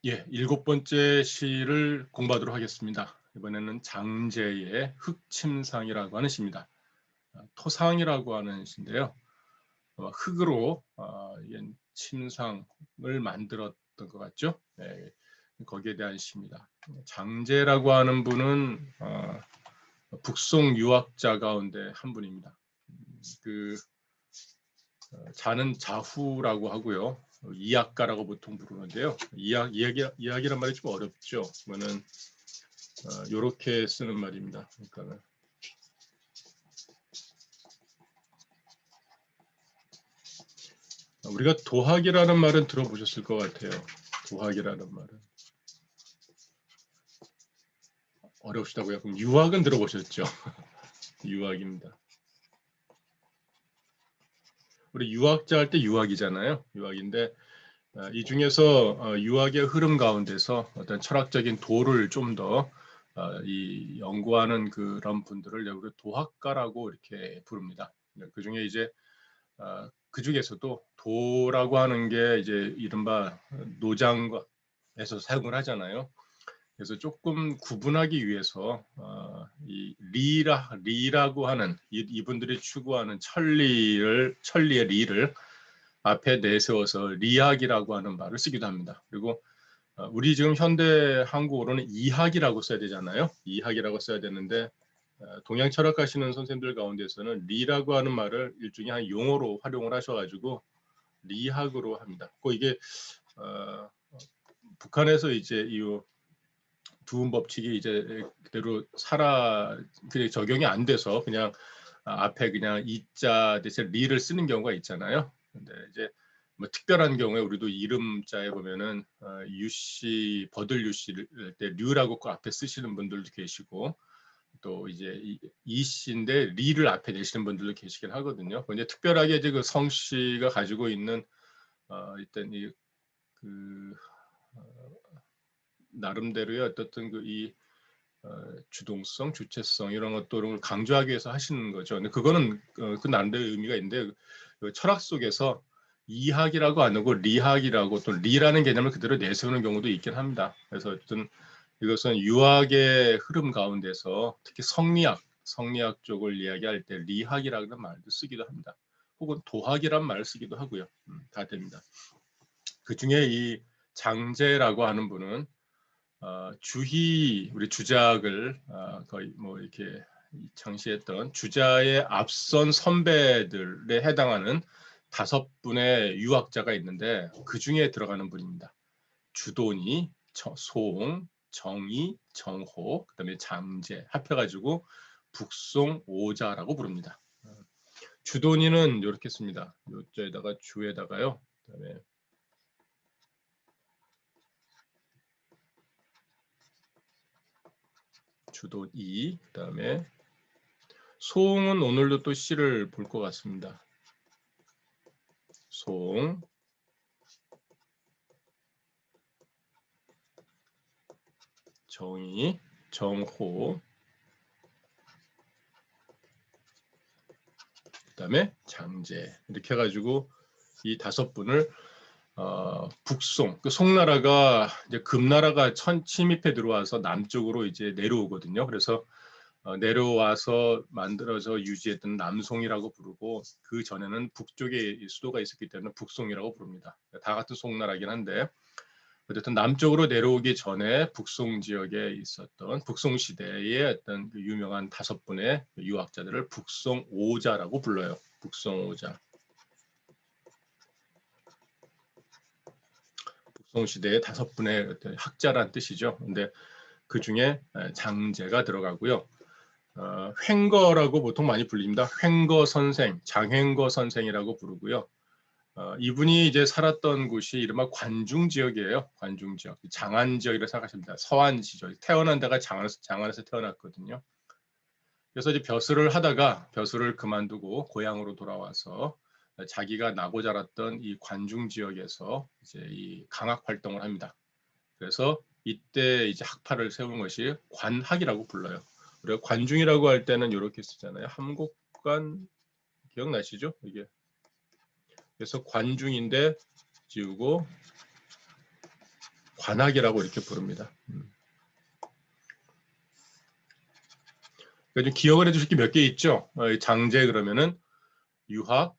예, 7번째 시를 공부하도록 하겠습니다. 이번에는 장제의 흙침상이라고 하는 시입니다. 토상이라고 하는 시인데요. 흙으로 침상을 만들었던 것 같죠? 네, 거기에 대한 시입니다. 장제라고 하는 분은 북송 유학자 가운데 한 분입니다. 자는 자후라고 하고요. 이학가라고 보통 부르는데요. 이야기란 말이 좀 어렵죠. 그러면은 이렇게 쓰는 말입니다. 그러니까 우리가 도학이라는 말은 들어보셨을 것 같아요. 도학이라는 말은 어렵시다고요. 그럼 유학은 들어보셨죠? 유학입니다. 우리 유학자 할 때 유학이잖아요. 유학인데 이 중에서 유학의 흐름 가운데서 어떤 철학적인 도를 좀 더 연구하는 그런 분들을 우리 도학가라고 이렇게 부릅니다. 그 중에 이제 그 중에서도 도라고 하는 게 이제 이른바 노장에서 사용을 하잖아요. 그래서 조금 구분하기 위해서 이 리라고 하는 이분들이 추구하는 천리의 리를 앞에 내세워서 리학이라고 하는 말을 쓰기도 합니다. 그리고 우리 지금 현대 한국어로는 이학이라고 써야 되잖아요. 이학이라고 써야 되는데 동양 철학하시는 선생님들 가운데서는 리라고 하는 말을 일종의 한 용어로 활용을 하셔가지고 리학으로 합니다. 이게 북한에서 이제 이 두음 법칙이 이제 그대로 적용이 안 돼서 그냥 앞에 그냥 이자 대신 리를 쓰는 경우가 있잖아요. 근데 이제 뭐 특별한 경우에 우리도 이름자에 보면은 유씨 버들 유씨를 때 류라고 그 앞에 쓰시는 분들도 계시고 또 이제 이씨인데 리를 앞에 내시는 분들도 계시긴 하거든요. 근데 특별하게 이제 그 성씨가 가지고 있는 일단 그 나름대로의 어떤 이 주동성, 주체성 이런 것들을 강조하기 위해서 하시는 거죠. 근데 그거는 그 나름대로 의미가 있는데 그 철학 속에서 이학이라고 안 하고 리학이라고 또 리라는 개념을 그대로 내세우는 경우도 있긴 합니다. 그래서 어쨌든 이것은 유학의 흐름 가운데서 특히 성리학 쪽을 이야기할 때 리학이라는 말도 쓰기도 합니다. 혹은 도학이란 말을 쓰기도 하고요. 다 됩니다. 그 중에 이 장제라고 하는 분은 주희 우리 주작을 거의 뭐 이렇게 창시했던 주자의 앞선 선배들에 해당하는 5분의 유학자가 있는데 그 중에 들어가는 분입니다. 주돈이, 소옹, 정의, 정호, 그다음에 장제 합해가지고 북송오자라고 부릅니다. 주돈이는 이렇게 씁니다. 요자에다가 주에다가요. 그다음에 주돈이, 그다음에 소옹은 오늘도 또 시를 볼 것 같습니다. 소옹, 정의, 정호, 그다음에 장제 이렇게 해가지고 이 5분을 북송, 그 송나라가 이제 금나라가 침입해 들어와서 남쪽으로 이제 내려오거든요. 그래서 내려와서 만들어서 유지했던 남송이라고 부르고 그 전에는 북쪽에 수도가 있었기 때문에 북송이라고 부릅니다. 다 같은 송나라긴 한데 어쨌든 남쪽으로 내려오기 전에 북송 지역에 있었던 북송 시대의 어떤 그 유명한 5분의 유학자들을 북송오자라고 불러요. 북송오자. 북송 시대의 5분의 어떤 학자란 뜻이죠. 근데 그 중에 장제가 들어가고요. 횡거라고 보통 많이 불립니다. 횡거 선생, 장횡거 선생이라고 부르고요. 이분이 이제 살았던 곳이 이른바 관중 지역이에요. 관중 지역, 장안 지역이라고 생각하시면 됩니다. 서안 지역, 태어난 데가 장안에서 태어났거든요. 그래서 이제 벼슬을 하다가 벼슬을 그만두고 고향으로 돌아와서 자기가 나고 자랐던 이 관중 지역에서 이제 이 강학 활동을 합니다. 그래서 이때 이제 학파를 세운 것이 관학이라고 불러요. 우리가 관중이라고 할 때는 이렇게 쓰잖아요. 함곡관 기억나시죠? 이게 그래서 관중인데 지우고 관학이라고 이렇게 부릅니다. 그러니까 좀 기억을 해주실 게 몇 개 있죠. 장제 그러면은 유학,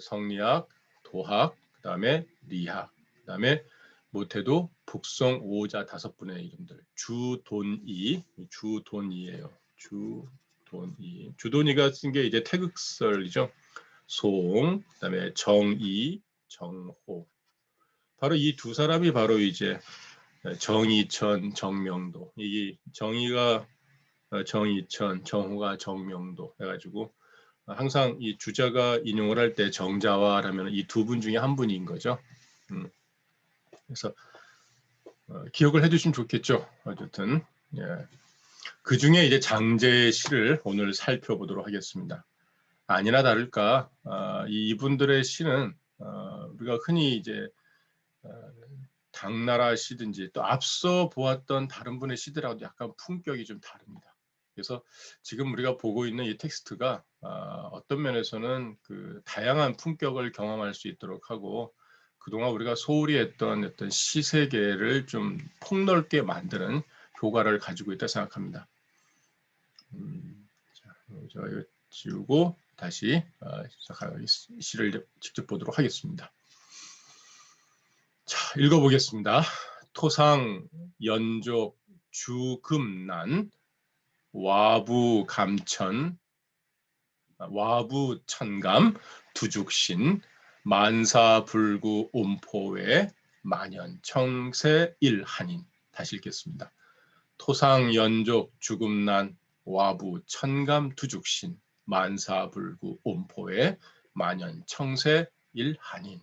성리학, 도학, 그다음에 리학, 그다음에 못해도 북송 5자 5분의 이름들. 주돈이, 주돈이에요. 주돈이. 주돈이가 쓴 게 이제 태극설이죠. 송, 그다음에 정이, 정호. 바로 이 두 사람이 바로 이제 정이천, 정명도. 이게 정이가 정이천, 정호가 정명도 해가지고 항상 이 주자가 인용을 할 때 정자와라면 이 두 분 중에 한 분인 거죠. 그래서 기억을 해두시면 좋겠죠. 어쨌든 예. 그 중에 이제 장제의 시를 오늘 살펴보도록 하겠습니다. 아니나 다를까 이분들의 시는 우리가 흔히 이제 당나라 시든지 또 앞서 보았던 다른 분의 시들하고도 약간 품격이 좀 다릅니다. 그래서 지금 우리가 보고 있는 이 텍스트가 어떤 면에서는 그 다양한 품격을 경험할 수 있도록 하고 그동안 우리가 소홀히 했던 어떤 시 세계를 좀 폭넓게 만드는 효과를 가지고 있다 생각합니다. 자, 제가 이거 지우고 다시 시를 직접 보도록 하겠습니다. 자, 읽어보겠습니다. 토상, 연족, 주금난, 와부감천, 와부천감, 두죽신, 만사불구 옴포외, 만연청세 일한인. 다시 읽겠습니다. 토상, 연족, 주금난, 와부천감, 두죽신, 만사불구 옴포외, 만연청세 일한인.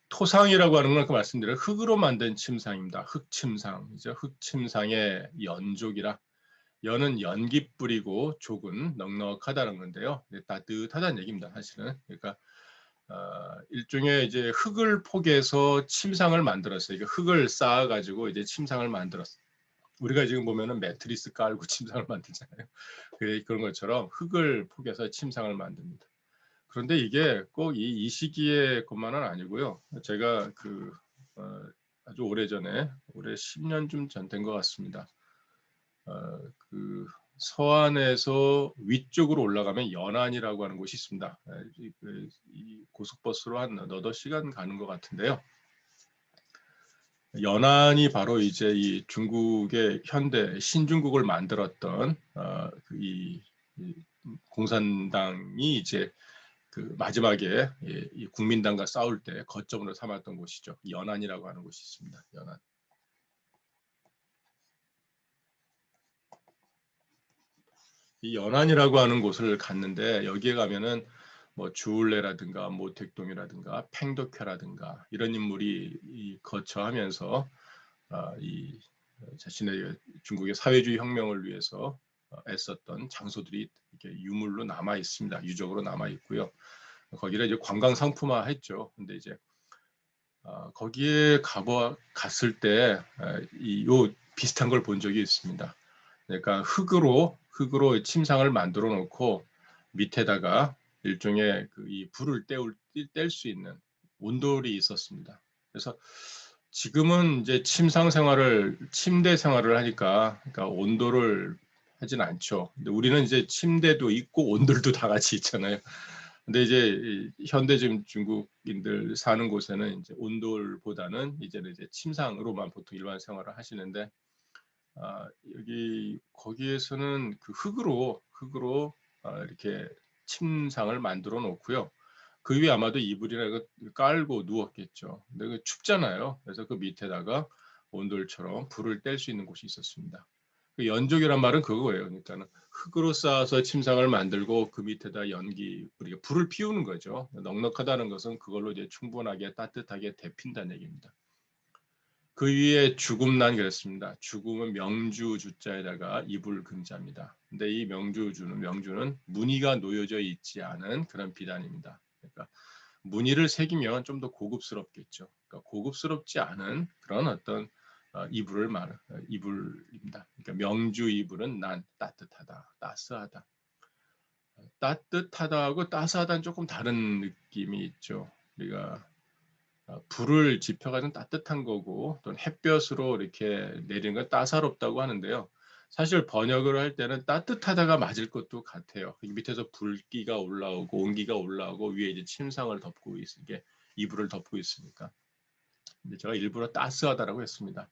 토상이라고 하는 건 아까 말씀드린 흙으로 만든 침상입니다. 흙침상이죠. 흙침상의 연족이라 연은 연기 뿌리고 족은 넉넉하다는 건데요. 따뜻하다는 얘기입니다. 사실은 그러니까 일종의 이제 흙을 포개서 침상을 만들었어요. 이게 흙을 쌓아가지고 이제 침상을 만들었어요. 우리가 지금 보면은 매트리스 깔고 침상을 만들잖아요. 그런 것처럼 흙을 포개서 침상을 만듭니다. 그런데 이게 꼭 이 시기의 것만은 아니고요. 제가 아주 오래전에 올해 10년쯤 전 된 것 같습니다. 그 서안에서 위쪽으로 올라가면 연안이라고 하는 곳이 있습니다. 이 고속버스로 한 너댓 시간 가는 것 같은데요. 연안이 바로 이제 이 중국의 현대 신중국을 만들었던 이 공산당이 이제 그 마지막에 이 국민당과 싸울 때 거점으로 삼았던 곳이죠. 연안이라고 하는 곳이 있습니다. 연안. 이 연안이라고 하는 곳을 갔는데 여기에 가면은 뭐 주울레라든가 모택동이라든가 팽덕회라든가 이런 인물이 거처하면서 이 자신의 중국의 사회주의 혁명을 위해서 애썼던 장소들이 이렇게 유물로 남아 있습니다. 유적으로 남아 있고요. 거기를 이제 관광 상품화했죠. 근데 이제 거기에 갔을 때 요 비슷한 걸 본 적이 있습니다. 그러니까 흙으로 침상을 만들어 놓고 밑에다가 일종의 이 불을 뗄 수 있는 온돌이 있었습니다. 그래서 지금은 이제 침대 생활을 하니까 그러니까 온돌을 하진 않죠. 근데 우리는 이제 침대도 있고 온돌도 다 같이 있잖아요. 근데 이제 현대 지금 중국인들 사는 곳에는 이제 온돌보다는 이제는 이제 침상으로만 보통 일반 생활을 하시는데 거기에서는 그 흙으로 이렇게 침상을 만들어 놓고요. 그 위에 아마도 이불이나 이거 깔고 누웠겠죠. 근데 그 춥잖아요. 그래서 그 밑에다가 온돌처럼 불을 뗄 수 있는 곳이 있었습니다. 그 연족이란 말은 그거예요. 그러니까 흙으로 쌓아서 침상을 만들고 그 밑에다 우리가 불을 피우는 거죠. 넉넉하다는 것은 그걸로 이제 충분하게 따뜻하게 데핀다는 얘기입니다. 그 위에 죽음난 그랬습니다. 죽음은 명주 주자에다가 이불 금자입니다. 근데 이 명주는 무늬가 놓여져 있지 않은 그런 비단입니다. 그러니까 무늬를 새기면 좀 더 고급스럽겠죠. 그러니까 고급스럽지 않은 그런 어떤 이불입니다. 그러니까 명주 이불은 난 따뜻하다, 따스하다. 따뜻하다하고 따스하다는 조금 다른 느낌이 있죠. 우리가 불을 지펴가 좀 따뜻한 거고 또 햇볕으로 이렇게 내리는 건 따사롭다고 하는데요. 사실 번역을 할 때는 따뜻하다가 맞을 것도 같아요. 밑에서 불기가 올라오고 온기가 올라오고 위에 이제 침상을 덮고 있게 이불을 덮고 있으니까. 근데 제가 일부러 따스하다라고 했습니다.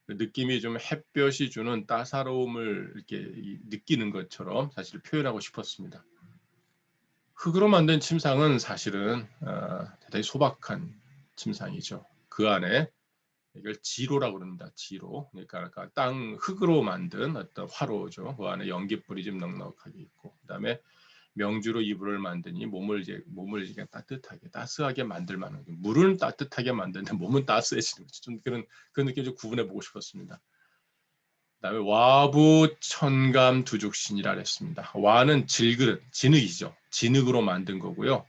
그 느낌이 좀 햇볕이 주는 따사로움을 이렇게 느끼는 것처럼 사실 표현하고 싶었습니다. 흑으로 만든 침상은 사실은 대단히 소박한 침상이죠. 그 안에 이걸 지로라고 그럽니다. 지로. 그러니까 땅 흙으로 만든 어떤 화로죠. 그 안에 연기불이 좀 넉넉하게 있고, 그다음에 명주로 이불을 만드니 몸을 따뜻하게 따스하게 만들 만한 물은 따뜻하게 만드는데 몸은 따스해지는 거죠. 좀 그런 느낌 좀 구분해 보고 싶었습니다. 그다음에 와부 천감 두죽신이라 했습니다. 와는 질그릇, 진흙이죠. 진흙으로 만든 거고요.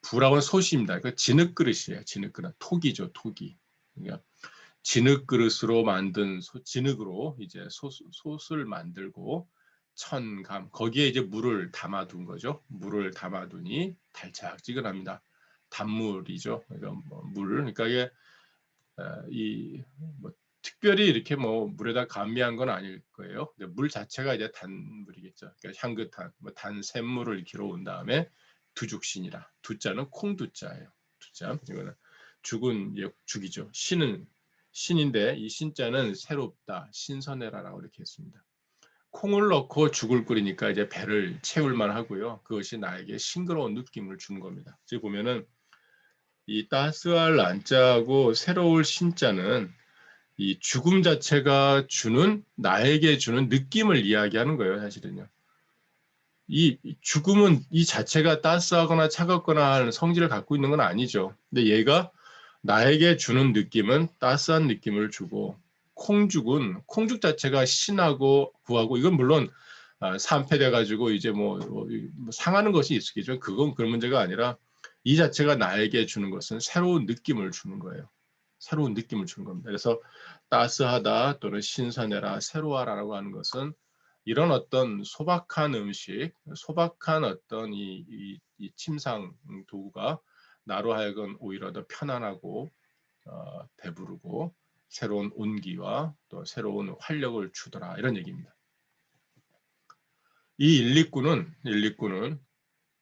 부라고는 솥입니다. 그 진흙 그릇이에요. 진흙 그릇, 톡이죠, 톡이. 그러니까 진흙 그릇으로 만든 진흙으로 이제 솥을 만들고 천감 거기에 이제 물을 담아둔 거죠. 물을 담아두니 달짝지근합니다. 단물이죠. 그러니까 물. 그러니까 이게 이뭐 특별히 이렇게 뭐 물에다 감미한 건 아닐 거예요. 물 자체가 이제 단물이겠죠. 그러니까 향긋한 단 샘물을 길어온 다음에 두죽신이라 두자는 콩두자예요. 두자 이거는 죽은 죽이죠. 신은 신인데 이 신자는 새롭다, 신선해라라고 이렇게 했습니다. 콩을 넣고 죽을 끓이니까 이제 배를 채울만 하고요. 그것이 나에게 싱그러운 느낌을 주는 겁니다. 지금 보면은 이 따스할 안자하고 새로울 신자는 이 죽음 자체가 주는 나에게 주는 느낌을 이야기하는 거예요, 사실은요. 이 죽음은 이 자체가 따스하거나 차갑거나 하는 성질을 갖고 있는 건 아니죠. 근데 얘가 나에게 주는 느낌은 따스한 느낌을 주고 콩죽 자체가 신하고 구하고 이건 물론 산패돼 가지고 이제 뭐 상하는 것이 있겠죠. 그건 그런 문제가 아니라 이 자체가 나에게 주는 것은 새로운 느낌을 주는 거예요. 새로운 느낌을 주는 겁니다. 그래서 따스하다 또는 신선해라 새로워라라고 하는 것은 이런 어떤 소박한 음식, 소박한 어떤 이 침상 도구가 나로 하여금 오히려 더 편안하고 배부르고 새로운 온기와 또 새로운 활력을 주더라 이런 얘기입니다. 이 129는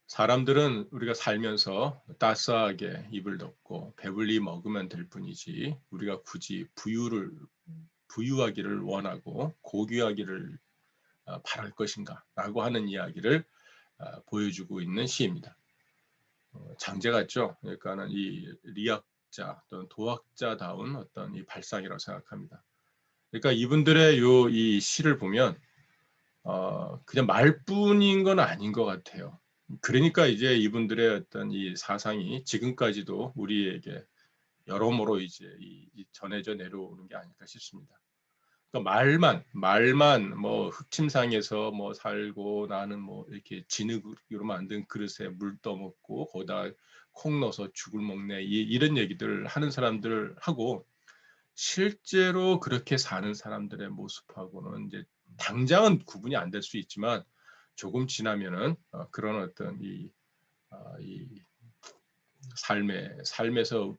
사람들은 우리가 살면서 따스하게 입을 덮고 배불리 먹으면 될 뿐이지 우리가 굳이 부유하기를 원하고 고귀하기를 바랄 것인가라고 하는 이야기를 보여주고 있는 시입니다. 장제 같죠. 그러니까는 이 리학자 또는 도학자다운 어떤 이 발상이라고 생각합니다. 그러니까 이분들의 이 시를 보면 그냥 말뿐인 건 아닌 것 같아요. 그러니까 이제 이분들의 어떤 이 사상이 지금까지도 우리에게 여러모로 이제 전해져 내려오는 게 아닐까 싶습니다. 그러니까 말만 뭐 흙침상에서 뭐 살고 나는 뭐 이렇게 진흙으로 만든 그릇에 물 떠먹고 거기다 콩 넣어서 죽을 먹네 이런 얘기들 하는 사람들 하고 실제로 그렇게 사는 사람들의 모습하고는 이제 당장은 구분이 안 될 수 있지만 조금 지나면은 그런 어떤 이 삶에서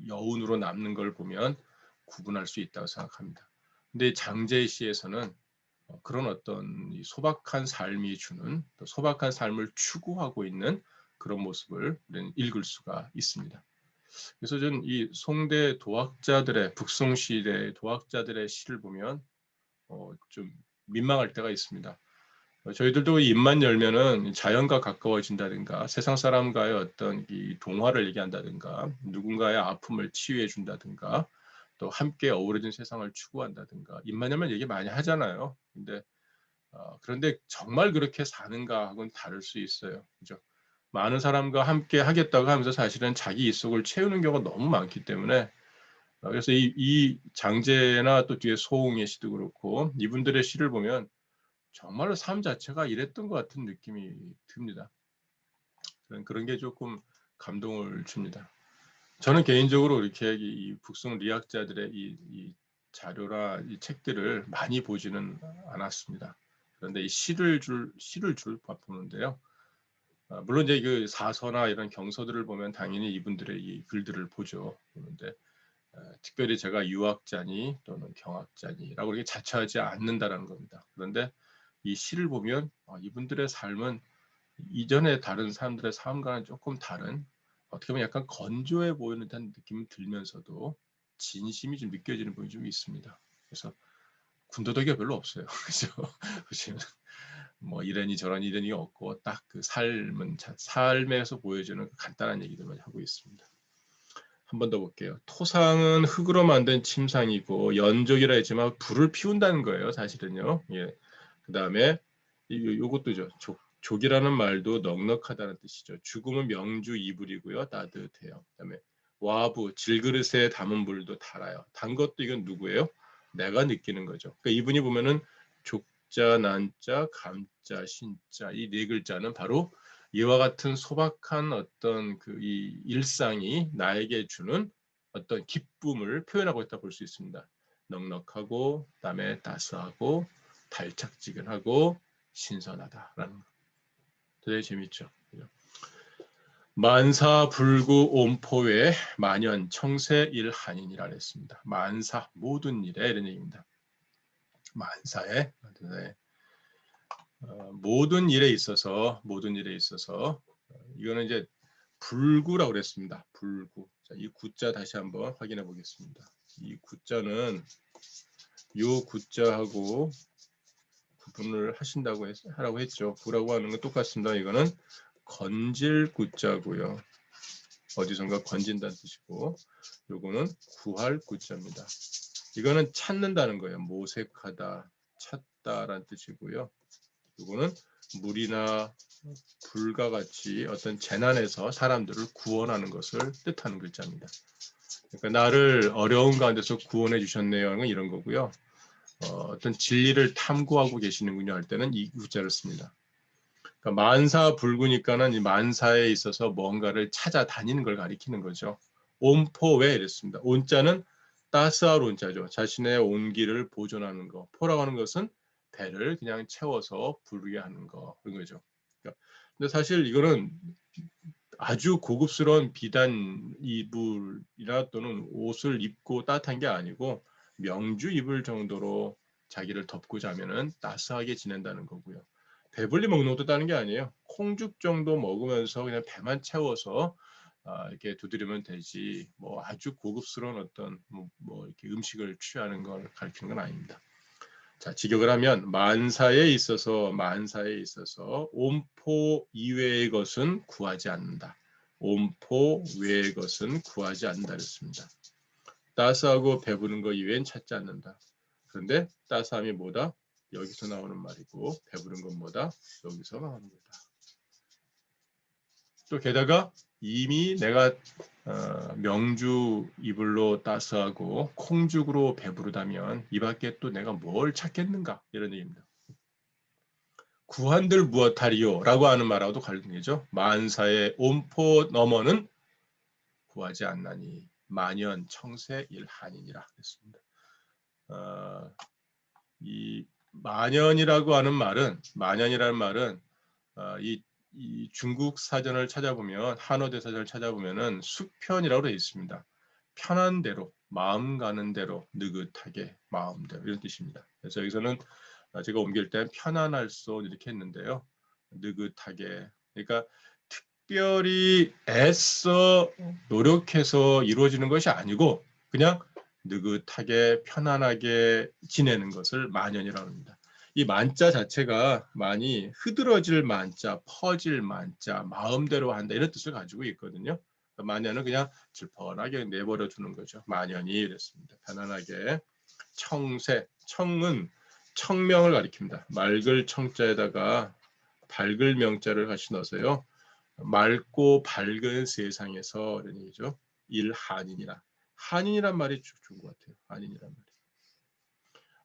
여운으로 남는 걸 보면 구분할 수 있다고 생각합니다. 근데 장제의 시에서는 그런 어떤 소박한 삶이 주는 또 소박한 삶을 추구하고 있는 그런 모습을 우리는 읽을 수가 있습니다. 그래서 저는 이 송대 도학자들의 북송 시대 도학자들의 시를 보면 좀 민망할 때가 있습니다. 저희들도 입만 열면은 자연과 가까워진다든가 세상 사람과의 어떤 이 동화를 얘기한다든가 누군가의 아픔을 치유해 준다든가 또 함께 어우러진 세상을 추구한다든가 입만 열면 얘기 많이 하잖아요. 그런데 정말 그렇게 사는가 하고는 다를 수 있어요. 그죠? 많은 사람과 함께 하겠다고 하면서 사실은 자기 입속을 채우는 경우가 너무 많기 때문에 그래서 이 장제나 또 뒤에 소홍의 시도 그렇고 이분들의 시를 보면 정말로 삶 자체가 이랬던 것 같은 느낌이 듭니다. 그런 게 조금 감동을 줍니다. 저는 개인적으로 이렇게 이 북송 리학자들의 이 자료나 이 책들을 많이 보지는 않았습니다. 그런데 이 시를 보는데요. 물론 이제 그 사서나 이런 경서들을 보면 당연히 이분들의 이 글들을 보죠. 그런데 특별히 제가 유학자니 또는 경학자니라고 이렇게 자처하지 않는다라는 겁니다. 그런데 이 시를 보면 이분들의 삶은 이전에 다른 사람들의 삶과는 조금 다른, 어떻게 보면 약간 건조해 보이는 듯한 느낌이 들면서도 진심이 좀 느껴지는 부분이 좀 있습니다. 그래서 군더더기가 별로 없어요. 그죠? 보시면 뭐 이러니 저러니 이러니 없고 딱 그 삶에서 보여주는 그 간단한 얘기들만 하고 있습니다. 한 번 더 볼게요. 토상은 흙으로 만든 침상이고 연족이라 했지만 불을 피운다는 거예요. 사실은요. 예. 그 다음에 요것도죠. 족이라는 말도 넉넉하다는 뜻이죠. 죽음은 명주 이불이고요. 따뜻해요. 그다음에 와부 질그릇에 담은 물도 달아요. 단 것도 이건 누구예요? 내가 느끼는 거죠. 그러니까 이분이 보면은 족자, 난자, 감자, 신자 이 네 글자는 바로 이와 같은 소박한 어떤 그 이 일상이 나에게 주는 어떤 기쁨을 표현하고 있다 볼 수 있습니다. 넉넉하고 그다음에 따스하고 달짝지근하고 신선하다라는 거. 되게 재밌죠. 만사 불구 옴포외 만연 청세 일한인이라 했습니다. 만사 모든 일에 이런 얘기입니다. 만사에 모든 일에 있어서 이거는 이제 불구라고 그랬습니다. 불구. 자, 이 구자 다시 한번 확인해 보겠습니다. 이 구자는 요 구자하고 구분을 하라고 했죠. 구라고 하는 건 똑같습니다. 이거는 건질 구자고요. 어디선가 건진다는 뜻이고, 요거는 구할 구자입니다. 이거는 찾는다는 거예요. 모색하다, 찾다라는 뜻이고요. 요거는 물이나 불과 같이 어떤 재난에서 사람들을 구원하는 것을 뜻하는 글자입니다. 그러니까 나를 어려운 가운데서 구원해 주셨네요. 이런 거고요. 어떤 진리를 탐구하고 계시는군요 할 때는 이 구자를 씁니다. 그러니까 만사 불구니까는 이 만사에 있어서 뭔가를 찾아다니는 걸 가리키는 거죠. 온포왜 이랬습니다. 온자는 따스할 온자죠. 자신의 온기를 보존하는 거. 포라고 하는 것은 배를 그냥 채워서 부르게 하는 거 그런 거죠. 그러니까 근데 사실 이거는 아주 고급스러운 비단 이불이나 또는 옷을 입고 따뜻한 게 아니고 명주 입을 정도로 자기를 덮고 자면은 따스하게 지낸다는 거고요. 배불리 먹는 것도 따는 게 아니에요. 콩죽 정도 먹으면서 그냥 배만 채워서 이렇게 두드리면 되지. 뭐 아주 고급스러운 어떤 뭐 이렇게 음식을 취하는 걸 가리키는 건 아닙니다. 자, 직역을 하면 만사에 있어서 옴포 이외의 것은 구하지 않는다. 옴포 외의 것은 구하지 않는다 그랬습니다. 따스하고 배부른 것 이외엔 찾지 않는다. 그런데 따스함이 뭐다? 여기서 나오는 말이고 배부른 건 뭐다? 여기서 나오는 거다. 또 게다가 이미 내가 명주 이불로 따스하고 콩죽으로 배부르다면 이 밖에 또 내가 뭘 찾겠는가 이런 얘기입니다. 구한들 무엇하리요? 라고 하는 말하고도 관련이죠. 만사의 옴포 너머는 구하지 않나니 만연 청세 일한이니라 그랬습니다. 이 만연이라는 말은 이 중국 사전을 찾아보면 한어 대사전을 찾아보면은 수편이라고 되어 있습니다. 편한 대로 마음 가는 대로 느긋하게 마음대로 이런 뜻입니다. 그래서 여기서는 제가 옮길 때 편안할 수 이렇게 했는데요. 느긋하게 그러니까 특별히 애써 노력해서 이루어지는 것이 아니고 그냥 느긋하게 편안하게 지내는 것을 만연이라고 합니다. 이 만자 자체가 많이 흐드러질 만자, 퍼질 만자, 마음대로 한다 이런 뜻을 가지고 있거든요. 만연은 그냥 질펀하게 내버려 두는 거죠. 만연이 이랬습니다. 편안하게. 청새, 청은 청명을 가리킵니다. 맑을 청자에다가 밝을 명자를 같이 넣어서요. 맑고 밝은 세상에서 이런 얘기죠. 일한인이라. 한인이란 말이 좋은 것 같아요. 한인이란 말이.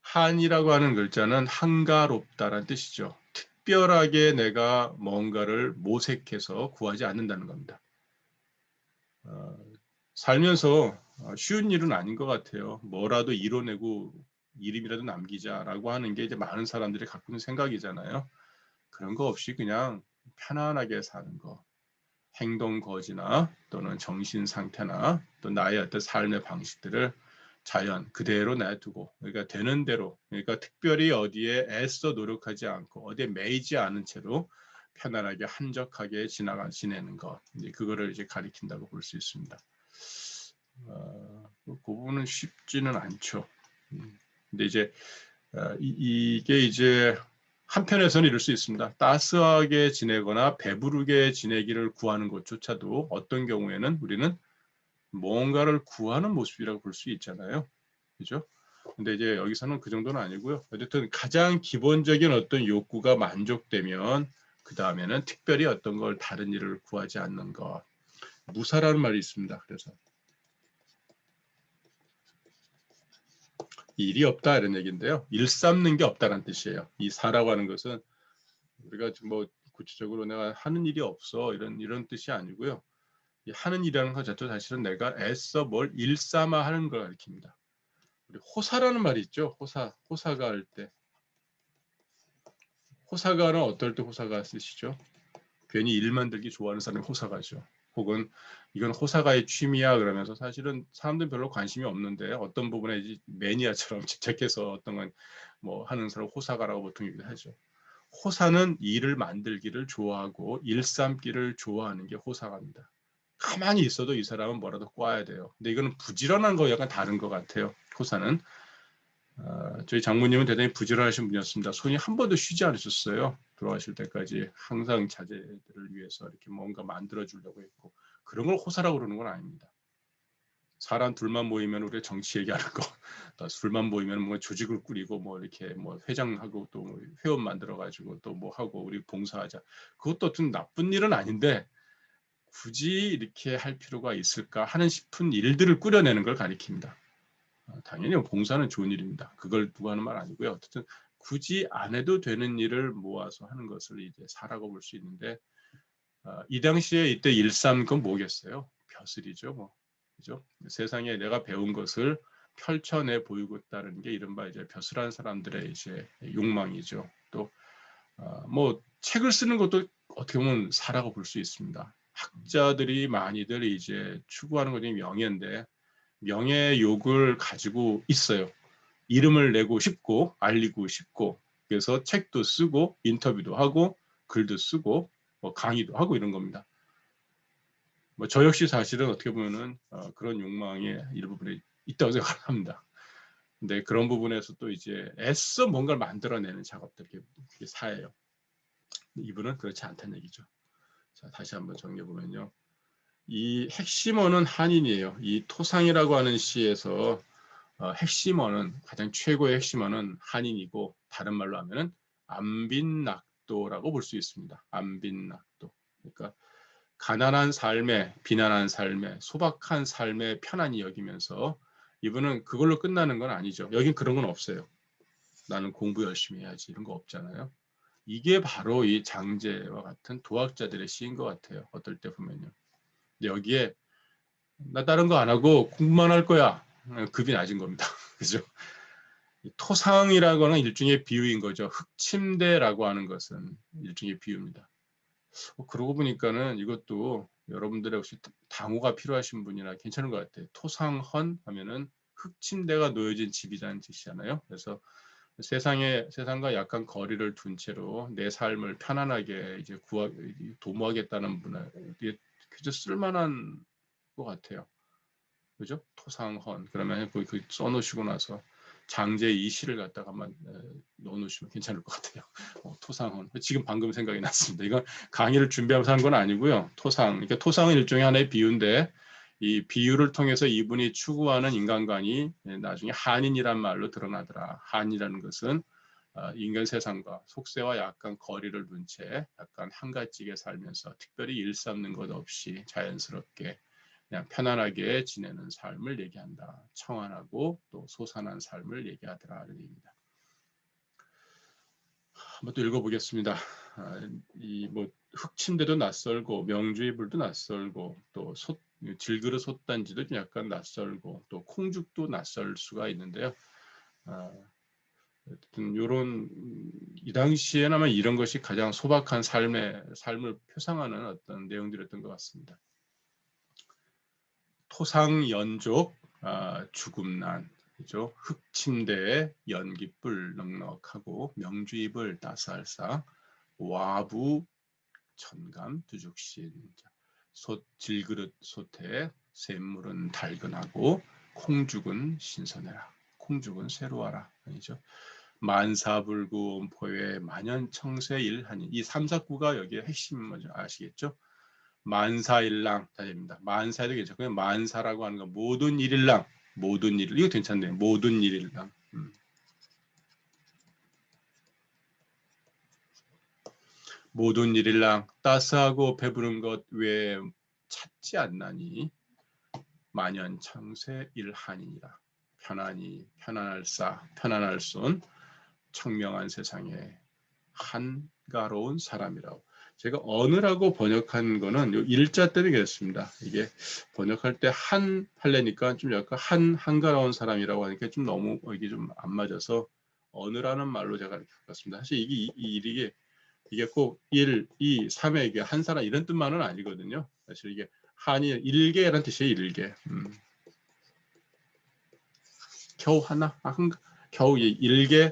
한이라고 하는 글자는 한가롭다라는 뜻이죠. 특별하게 내가 뭔가를 모색해서 구하지 않는다는 겁니다. 살면서 쉬운 일은 아닌 것 같아요. 뭐라도 이뤄내고 이름이라도 남기자라고 하는 게 이제 많은 사람들이 갖고 있는 생각이잖아요. 그런 거 없이 그냥 편안하게 사는 거, 행동 거지나 또는 정신 상태나 또 나의 어떤 삶의 방식들을 자연 그대로 놔두고, 그러니까 되는 대로, 그러니까 특별히 어디에 애써 노력하지 않고 어디에 매이지 않은 채로 편안하게 한적하게 지내는 것, 이제 그거를 이제 가리킨다고 볼 수 있습니다. 그 부분은 쉽지는 않죠. 근데 이제 이게 이제 한편에서는 이럴 수 있습니다. 따스하게 지내거나 배부르게 지내기를 구하는 것조차도 어떤 경우에는 우리는 뭔가를 구하는 모습이라고 볼 수 있잖아요. 그죠? 근데 이제 여기서는 그 정도는 아니고요. 어쨌든 가장 기본적인 어떤 욕구가 만족되면 그 다음에는 특별히 어떤 걸 다른 일을 구하지 않는 것. 무사라는 말이 있습니다. 그래서 일이 없다 이런 얘기인데요. 일 삼는 게 없다는 뜻이에요. 이 사라고 하는 것은 우리가 뭐 구체적으로 내가 하는 일이 없어 이런 뜻이 아니고요. 이 하는 일이라는 것 자체도 사실은 내가 애써 뭘 일삼아 하는 걸 가리킵니다. 우리 호사라는 말이 있죠. 호사가 할 때. 호사가는 어떨 때 호사가 쓰시죠? 괜히 일 만들기 좋아하는 사람이 호사가죠. 혹은 이건 호사가의 취미야 그러면서 사실은 사람들은 별로 관심이 없는데 어떤 부분에 매니아처럼 집착해서 어떤 건 뭐 하는 사람 호사가라고 보통 얘기를 하죠. 호사는 일을 만들기를 좋아하고 일 삼기를 좋아하는 게 호사가입니다. 가만히 있어도 이 사람은 뭐라도 꽈야 돼요. 근데 이거는 부지런한 거 약간 다른 것 같아요. 호사는. 저희 장모님은 대단히 부지런하신 분이었습니다. 손이 한 번도 쉬지 않으셨어요. 돌아가실 때까지 항상 자제들을 위해서 이렇게 뭔가 만들어 주려고 했고, 그런 걸 호사라고 그러는 건 아닙니다. 사람 둘만 모이면 우리가 정치 얘기하는 거, 또 둘만 모이면 뭐 조직을 꾸리고 뭐 이렇게 뭐 회장하고 또 뭐 회원 만들어 가지고 또 뭐 하고 우리 봉사하자. 그것도 어떤 나쁜 일은 아닌데 굳이 이렇게 할 필요가 있을까 하는 싶은 일들을 꾸려내는 걸 가리킵니다. 당연히 봉사는 좋은 일입니다. 그걸 누가 하는 말 아니고요. 어쨌든 굳이 안 해도 되는 일을 모아서 하는 것을 이제 사라고 볼 수 있는데 이 당시에 이때 일삼 건 뭐겠어요? 벼슬이죠, 뭐. 그죠? 세상에 내가 배운 것을 펼쳐내 보이고 있다는 게 이른바 이제 벼슬한 사람들의 이제 욕망이죠. 또 뭐 책을 쓰는 것도 어떻게 보면 사라고 볼 수 있습니다. 학자들이 많이들 이제 추구하는 것이 명예인데 명예욕을 가지고 있어요. 이름을 내고 싶고 알리고 싶고 그래서 책도 쓰고 인터뷰도 하고 글도 쓰고 뭐 강의도 하고 이런 겁니다. 뭐 저 역시 사실은 어떻게 보면은 그런 욕망의 일부분이 있다고 생각합니다. 근데 그런 부분에서 또 이제 애써 뭔가를 만들어내는 작업들 이게 사예요. 이분은 그렇지 않다는 얘기죠. 자, 다시 한번 정리해 보면요. 이 핵심어는 한인이에요. 이 토상이라고 하는 시에서 핵심어는 가장 최고의 핵심어는 한인이고 다른 말로 하면은 안빈낙도라고 볼 수 있습니다. 안빈낙도. 그러니까 가난한 삶에 비난한 삶에 소박한 삶에 편안히 여기면서 이분은 그걸로 끝나는 건 아니죠. 여긴 그런 건 없어요. 나는 공부 열심히 해야지 이런 거 없잖아요. 이게 바로 이 장제와 같은 도학자들의 시인 것 같아요. 어떨 때 보면요. 여기에 나 다른 거 안 하고 공부만 할 거야. 급이 낮은 겁니다. 그죠? 토상이라고는 일종의 비유인 거죠. 흙침대라고 하는 것은 일종의 비유입니다. 그러고 보니까는 이것도 여러분들의 혹시 당호가 필요하신 분이나 괜찮은 것 같아요. 토상헌 하면은 흙침대가 놓여진 집이라는 뜻이잖아요. 그래서 세상과 약간 거리를 둔 채로 내 삶을 편안하게 이제 도모하겠다는 분을 그저 쓸만한 것 같아요. 그죠? 토상헌 그러면 그 써놓으시고 나서 장제 이 시를 갖다가 한번 넣어놓으시면 괜찮을 것 같아요. 토상헌 지금 방금 생각이 났습니다. 이건 강의를 준비하면서 한 건 아니고요. 그러니까 토상은 일종의 하나의 비유인데 이 비유를 통해서 이분이 추구하는 인간관이 나중에 한인이란 말로 드러나더라. 한이라는 것은 인간 세상과 속세와 약간 거리를 둔 채 약간 한가지게 살면서 특별히 일삼는 것 없이 자연스럽게 그냥 편안하게 지내는 삶을 얘기한다. 청안하고 또 소산한 삶을 얘기하더라. 이런 얘기입니다. 한번 또 읽어보겠습니다. 이뭐 흑침대도 낯설고 명주의 불도 낯설고 또 질그릇 솥단지도 좀 약간 낯설고 또 콩죽도 낯설 수가 있는데요. 이런 이 당시에는 아마 이런 것이 가장 소박한 삶을 표상하는 어떤 내용들이었던 것 같습니다. 토상연족, 죽음난, 그죠? 흙침대에 연기불 넉넉하고 명주입을 따스할사, 와부 천감 두죽신, 질그릇 솥에 샘물은 달근하고 콩죽은 신선해라. 콩죽은 새로워라. 아니죠? 만사불구 온포에 만연청세일하니, 이 삼사구가 여기에 핵심 뭐죠? 아시겠죠? 만사일랑 다 됩니다. 만사도 괜찮고요. 만사라고 하는 건 모든 일일랑, 모든 일, 이거 괜찮네요. 모든 일일랑. 모든 일일랑 따스하고 배부른 것 외에 찾지 않나니 만연청세 일하니라. 편안할 손 청명한 세상에 한가로운 사람이라고. 제가 어느라고 번역한 거는 요 일자 때문에 그랬습니다. 이게 번역할 때 한 할래니까 좀 약간 한가로운 사람이라고 하니까 좀 너무 이게 좀 안 맞아서 어느라는 말로 제가 이렇게 바꿨습니다. 사실 이게 꼭 1, 2, 3에 이게 한 사람 이런 뜻만은 아니거든요. 사실 이게 한이 일개라는 뜻이에요. 일개. 겨우 하나? 겨우 일개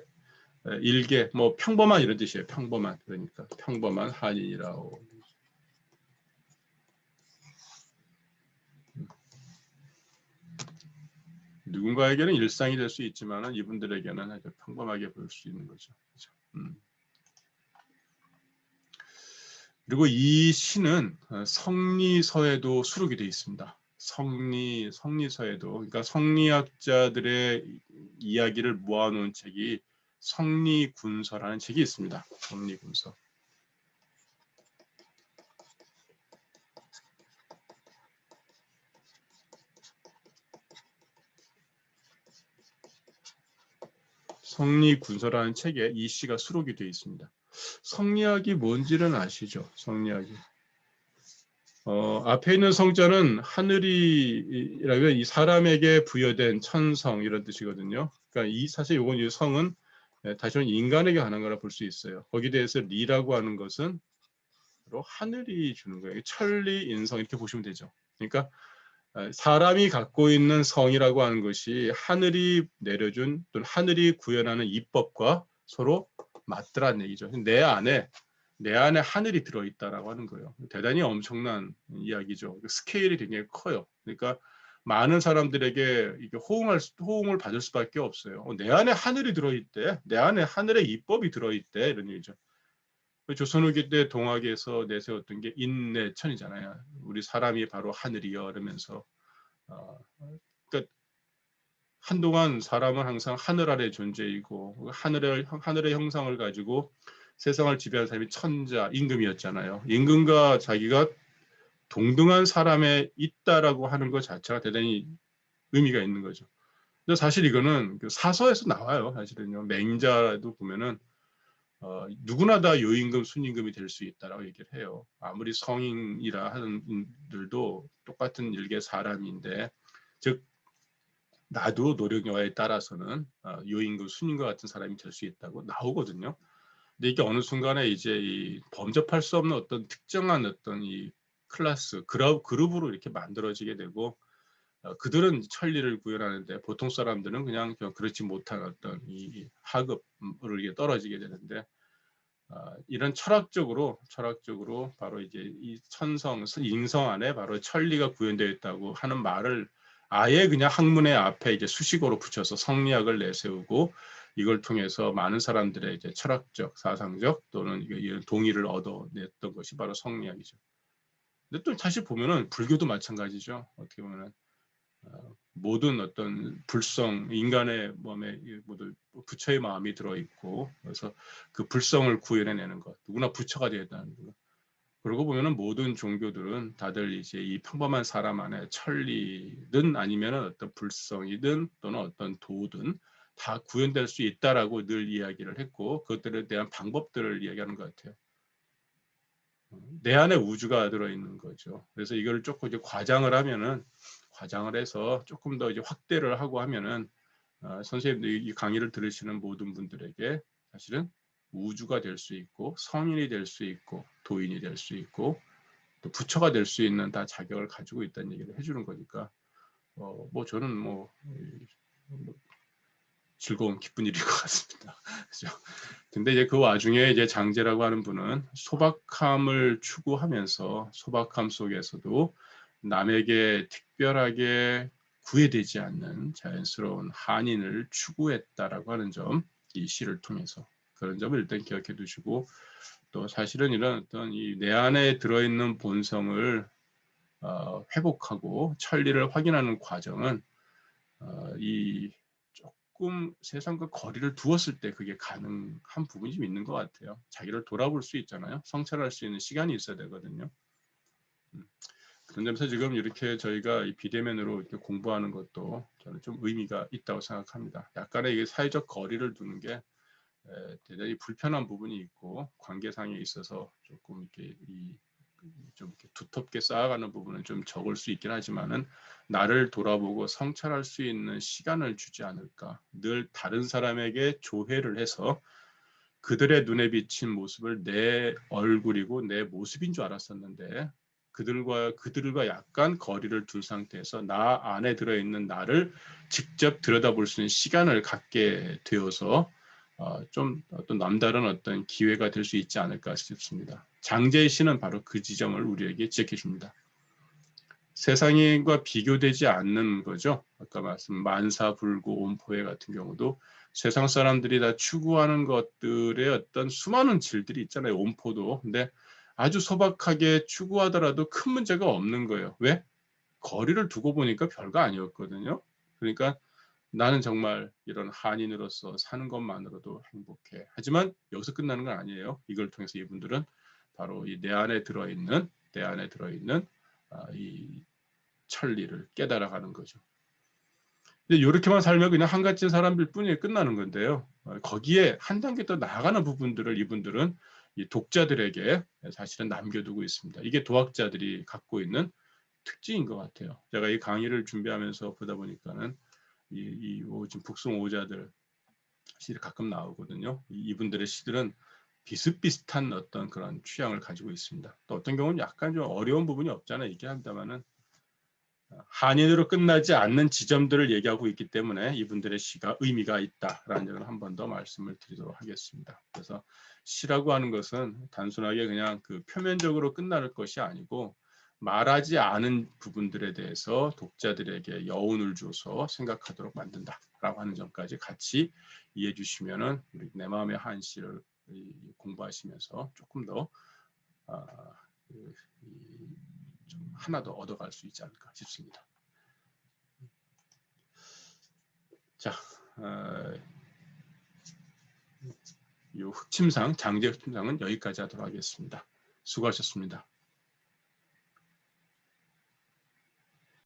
뭐 평범한 이런 뜻이에요. 평범한. 그러니까 평범한 한인이라고. 누군가에게는 일상이 될 수 있지만 이분들에게는 아주 평범하게 보일 수 있는 거죠. 그렇죠? 그리고 이 시는 성리서에도 수록이 되어 있습니다. 성리서에도, 그러니까 성리학자들의 이야기를 모아놓은 책이 성리군서라는 책이 있습니다. 성리군서. 성리군서라는 책에 이 시가 수록이 되어 있습니다. 성리학이 뭔지는 아시죠? 성리학이. 앞에 있는 성자는 하늘이라면 이 사람에게 부여된 천성 이런 뜻이거든요. 그러니까 사실 이건 이 성은 다시 한번 인간에게 관한 거라 볼 수 있어요. 거기에 대해서 리라고 하는 것은 바로 하늘이 주는 거예요. 천리 인성 이렇게 보시면 되죠. 그러니까 사람이 갖고 있는 성이라고 하는 것이 하늘이 내려준 또는 하늘이 구현하는 이법과 서로 맞더라는 얘기죠. 내 안에 하늘이 들어있다라고 하는 거예요. 대단히 엄청난 이야기죠. 스케일이 굉장히 커요. 그러니까 많은 사람들에게 이게 호응을 받을 수밖에 없어요. 내 안에 하늘이 들어있대. 내 안에 하늘의 이법이 들어있대. 이런 얘기죠. 조선 후기 때 동학에서 내세웠던 게 인내천이잖아요. 우리 사람이 바로 하늘이여 이러면서 그러니까 한동안 사람은 항상 하늘 아래 존재이고 하늘의 형상을 가지고 세상을 지배한 사람이 천자, 임금이었잖아요. 임금과 자기가 동등한 사람에 있다라고 하는 것 자체가 대단히 의미가 있는 거죠. 근데 사실 이거는 그 사서에서 나와요. 사실은요. 맹자도 보면은 누구나 다 요임금, 순임금이 될 수 있다라고 얘기를 해요. 아무리 성인이라 하는 분들도 똑같은 일개 사람인데, 즉 나도 노력 여하에 따라서는 요임금, 순임금 같은 사람이 될 수 있다고 나오거든요. 근데 이게 어느 순간에 이제 범접할 수 없는 어떤 특정한 어떤 이 클래스, 그룹으로 이렇게 만들어지게 되고 그들은 천리를 구현하는데 보통 사람들은 그냥 그렇지 못한 어떤 이 하급으로 이게 떨어지게 되는데 이런 철학적으로 바로 이제 이 인성 안에 바로 천리가 구현되어 있다고 하는 말을 아예 그냥 학문의 앞에 이제 수식어로 붙여서 성리학을 내세우고 이걸 통해서 많은 사람들의 이제 철학적, 사상적 또는 이런 동의를 얻어냈던 것이 바로 성리학이죠. 근데 또 사실 보면은 불교도 마찬가지죠. 어떻게 보면은 모든 어떤 불성, 인간의 몸에 모두 부처의 마음이 들어있고 그래서 그 불성을 구현해내는 것, 누구나 부처가 되어야 한다는 것. 그러고 보면은 모든 종교들은 다들 이제 이 평범한 사람 안에 천리든 아니면은 어떤 불성이든 또는 어떤 도든 다 구현될 수 있다라고 늘 이야기를 했고 그것들에 대한 방법들을 이야기하는 것 같아요. 내 안에 우주가 들어있는 거죠. 그래서 이걸 조금 이제 과장을 해서 조금 더 이제 확대를 하고 하면은 선생님들 이 강의를 들으시는 모든 분들에게 사실은 우주가 될 수 있고 성인이 될 수 있고 도인이 될 수 있고 또 부처가 될 수 있는 다 자격을 가지고 있다는 얘기를 해주는 거니까 뭐 저는 뭐 즐거운 기쁜 일일 것 같습니다. 그죠? 근데 이제 그 와중에 이제 장제라고 하는 분은 소박함을 추구하면서 소박함 속에서도 남에게 특별하게 구애되지 않는 자연스러운 한인을 추구했다라고 하는 점, 이 시를 통해서 그런 점을 일단 기억해 두시고, 또 사실은 이런 어떤 이 내 안에 들어있는 본성을 회복하고 천리를 확인하는 과정은 이 조금 세상과 거리를 두었을 때 그게 가능한 부분이 좀 있는 것 같아요. 자기를 돌아볼 수 있잖아요. 성찰할 수 있는 시간이 있어야 되거든요. 그런 점에서 지금 이렇게 저희가 이 비대면으로 이렇게 공부하는 것도 저는 좀 의미가 있다고 생각합니다. 약간의 이게 사회적 거리를 두는 게 대단히 불편한 부분이 있고 관계상에 있어서 조금 이렇게 좀 이렇게 두텁게 쌓아가는 부분은 좀 적을 수 있긴 하지만은 나를 돌아보고 성찰할 수 있는 시간을 주지 않을까. 늘 다른 사람에게 조회를 해서 그들의 눈에 비친 모습을 내 얼굴이고 내 모습인 줄 알았었는데 그들과 약간 거리를 둔 상태에서 나 안에 들어있는 나를 직접 들여다볼 수 있는 시간을 갖게 되어서 좀 어떤 남다른 어떤 기회가 될 수 있지 않을까 싶습니다. 장제의 시는 바로 그 지점을 우리에게 지적해 줍니다. 세상과 비교되지 않는 거죠. 아까 말씀 만사불고 온포회 같은 경우도 세상 사람들이 다 추구하는 것들의 어떤 수많은 질들이 있잖아요. 온포도. 근데 아주 소박하게 추구하더라도 큰 문제가 없는 거예요. 왜? 거리를 두고 보니까 별거 아니었거든요. 그러니까 나는 정말 이런 한인으로서 사는 것만으로도 행복해. 하지만 여기서 끝나는 건 아니에요. 이걸 통해서 이분들은 바로 이 내 안에 들어있는 이 천리를 깨달아가는 거죠. 근데 이렇게만 살면 그냥 한가진 사람일 뿐이에요. 끝나는 건데요. 거기에 한 단계 더 나아가는 부분들을 이분들은 이 독자들에게 사실은 남겨두고 있습니다. 이게 도학자들이 갖고 있는 특징인 것 같아요. 제가 이 강의를 준비하면서 보다 보니까는 지금 북송 오자들 시를 가끔 나오거든요. 이분들의 시들은 비슷비슷한 어떤 그런 취향을 가지고 있습니다. 또 어떤 경우는 약간 좀 어려운 부분이 없잖아요. 얘기한다면은 한인으로 끝나지 않는 지점들을 얘기하고 있기 때문에 이분들의 시가 의미가 있다라는 점을 한 번 더 말씀을 드리도록 하겠습니다. 그래서 시라고 하는 것은 단순하게 그냥 그 표면적으로 끝날 것이 아니고 말하지 않은 부분들에 대해서 독자들에게 여운을 줘서 생각하도록 만든다라고 하는 점까지 같이 이해해 주시면은 우리 내 마음의 한시를 공부하시면서 조금 더 좀 하나 더 얻어갈 수 있지 않을까 싶습니다. 자, 이 흑침상, 장제 흑침상은 여기까지 하도록 하겠습니다. 수고하셨습니다.